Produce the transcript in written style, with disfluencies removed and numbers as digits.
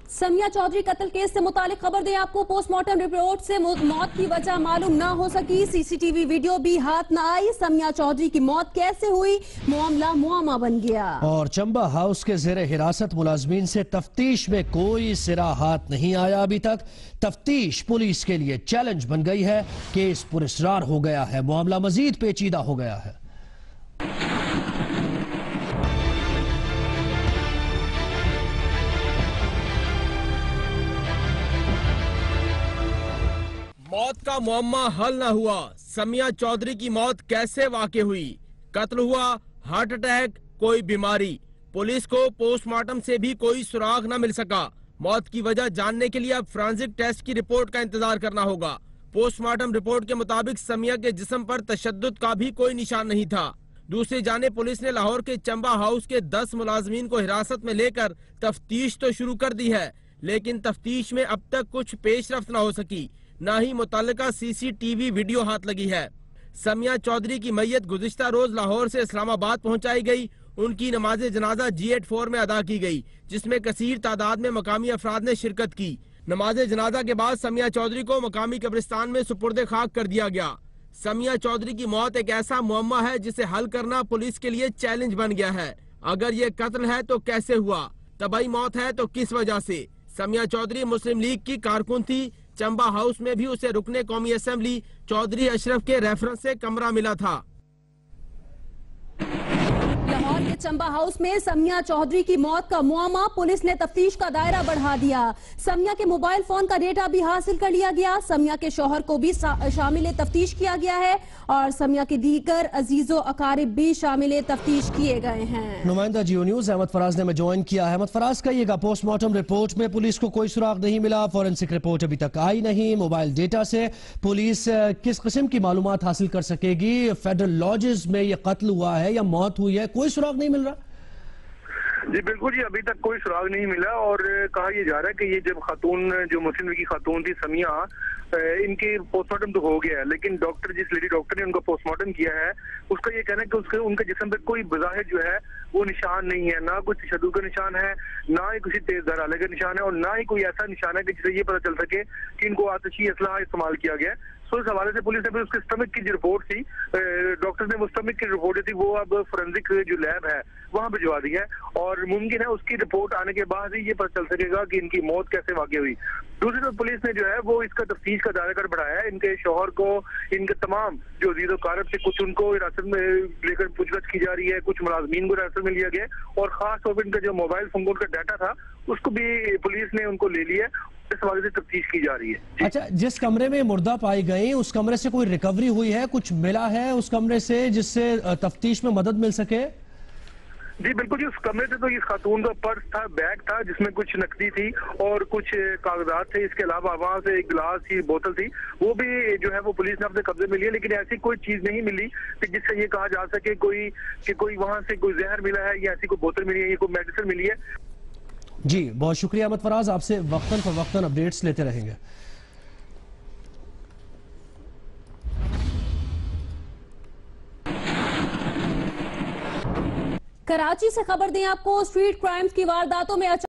समिया चौधरी कत्ल केस से मुतालिक खबर दें आपको। पोस्टमार्टम रिपोर्ट से मौत की वजह मालूम ना हो सकी, सीसीटीवी वीडियो भी हाथ न आई। समिया चौधरी की मौत कैसे हुई, मामला मुआमा बन गया। और चंबा हाउस के जेर हिरासत मुलाजमीन से तफ्तीश में कोई सिरा हाथ नहीं आया अभी तक। तफ्तीश पुलिस के लिए चैलेंज बन गई है। केस पुरस्रार हो गया है, मामला मजीद पेचीदा हो गया है। मौत का मुअम्मा हल न हुआ। समिया चौधरी की मौत कैसे वाक़ई हुई, कत्ल हुआ, हार्ट अटैक, कोई बीमारी, पुलिस को पोस्टमार्टम से भी कोई सुराग न मिल सका। मौत की वजह जानने के लिए अब फोरेंसिक टेस्ट की रिपोर्ट का इंतजार करना होगा। पोस्टमार्टम रिपोर्ट के मुताबिक समिया के जिस्म पर तशद्दुद का भी कोई निशान नहीं था। दूसरी जानिब पुलिस ने लाहौर के चंबा हाउस के 10 मुलाजमीन को हिरासत में लेकर तफ्तीश तो शुरू कर दी है, लेकिन तफ्तीश में अब तक कुछ पेशरफ्त न हो सकी, न ही मुतल्लिका सीसीटीवी वीडियो हाथ लगी है। समिया चौधरी की मैयत गुज़िश्ता रोज लाहौर से इस्लामाबाद पहुंचाई गई। उनकी नमाज जनाजा G84 में अदा की गई, जिसमें कसीर तादाद में मकामी अफराद ने शिरकत की। नमाज जनाजा के बाद समिया चौधरी को मकामी कब्रिस्तान में सुपुर्द खाक कर दिया गया। समिया चौधरी की मौत एक ऐसा मुअम्मा है जिसे हल करना पुलिस के लिए चैलेंज बन गया है। अगर ये कत्ल है तो कैसे हुआ, तबाही मौत है तो किस वजह से। समिया चौधरी मुस्लिम लीग की कारकुन थी। चंबा हाउस में भी उसे रुकने कौमी असेंबली चौधरी अशरफ के रेफरेंस से कमरा मिला था। लाहौर के चंबा हाउस में समिया चौधरी की मौत का मुआमा, पुलिस ने तफ्तीश का दायरा बढ़ा दिया। समिया के मोबाइल फोन का डेटा भी हासिल कर लिया गया। समिया के शौहर को भी शामिल तफ्तीश किया गया है और समिया के दीगर अजीजो अकारिब भी शामिल तफ्तीश किए गए हैं। नुमाइंदा जियो न्यूज अहमद फराज ने ज्वाइन किया है। अहमद फराज, कहिएगा, पोस्टमार्टम रिपोर्ट में पुलिस को कोई सुराग नहीं मिला, फोरेंसिक रिपोर्ट अभी तक आई नहीं। मोबाइल डेटा से पुलिस किस किस्म की मालूमात हासिल कर सकेगी? फेडरल लॉजेस में यह कत्ल हुआ है या मौत हुई है, कोई सुराग नहीं मिल रहा। जी बिल्कुल जी, अभी तक कोई सुराग नहीं मिला और कहा यह जा रहा है कि ये जब खातून, जो मुस्लिम लीग की खातून थी समिया, इनके पोस्टमार्टम तो हो गया है, लेकिन डॉक्टर, जिस लेडी डॉक्टर ने उनका पोस्टमार्टम किया है, उसका ये कहना है कि उनके जिस्म पे कोई बज़ाहिर जो है वो निशान नहीं है, ना कोई तशद्दुद का निशान है, ना ही किसी तेज धार आले का निशान है और ना ही कोई ऐसा निशान है कि जिससे ये पता चल सके कि इनको आतिशी असलहा इस्तेमाल किया गया है। तो इस हवाले से पुलिस ने फिर उसके स्टमक की जो रिपोर्ट थी, डॉक्टर ने वो स्टमक की रिपोर्ट थी वो अब फोरेंसिक जो लैब है वहां भिजवा दी है और मुमकिन है उसकी रिपोर्ट आने के बाद ही ये पता चल सकेगा कि इनकी मौत कैसे वाक़ई हुई। दूसरी तरफ पुलिस ने जो है वो इसका तफ्तीश का दायरा कर बढ़ाया है। इनके शौहर को, इनके तमाम जो अजीज़ो कारब थे, कुछ उनको हिरासत में लेकर पूछताछ की जा रही है, कुछ मुलाजमीन को हिरासत में लिया गया और खास तौर पर इनका जो मोबाइल फोन का डाटा था उसको भी पुलिस ने उनको ले लिया, इस हवाले से तफ्तीश की जा रही है। अच्छा, जिस कमरे में मुर्दा पाई गई उस कमरे से कोई रिकवरी हुई है, कुछ मिला है उस कमरे से जिससे तफ्तीश में मदद मिल सके? जी बिल्कुल जी, उस कमरे से तो इस खातून का पर्स था, बैग था जिसमें कुछ नकदी थी और कुछ कागजात थे। इसके अलावा वहां से एक गिलास की बोतल थी, वो भी जो है वो पुलिस ने अपने कब्जे में लिया, लेकिन ऐसी कोई चीज नहीं मिली कि जिससे ये कहा जा सके कोई वहां से कोई जहर मिला है या ऐसी कोई बोतल मिली है या कोई मेडिसिन मिली है। जी बहुत शुक्रिया अहमद फराज, आपसे वक्तन फवक्तन अपडेट्स लेते रहेंगे। कराची से खबर दें आपको, स्ट्रीट क्राइम्स की वारदातों में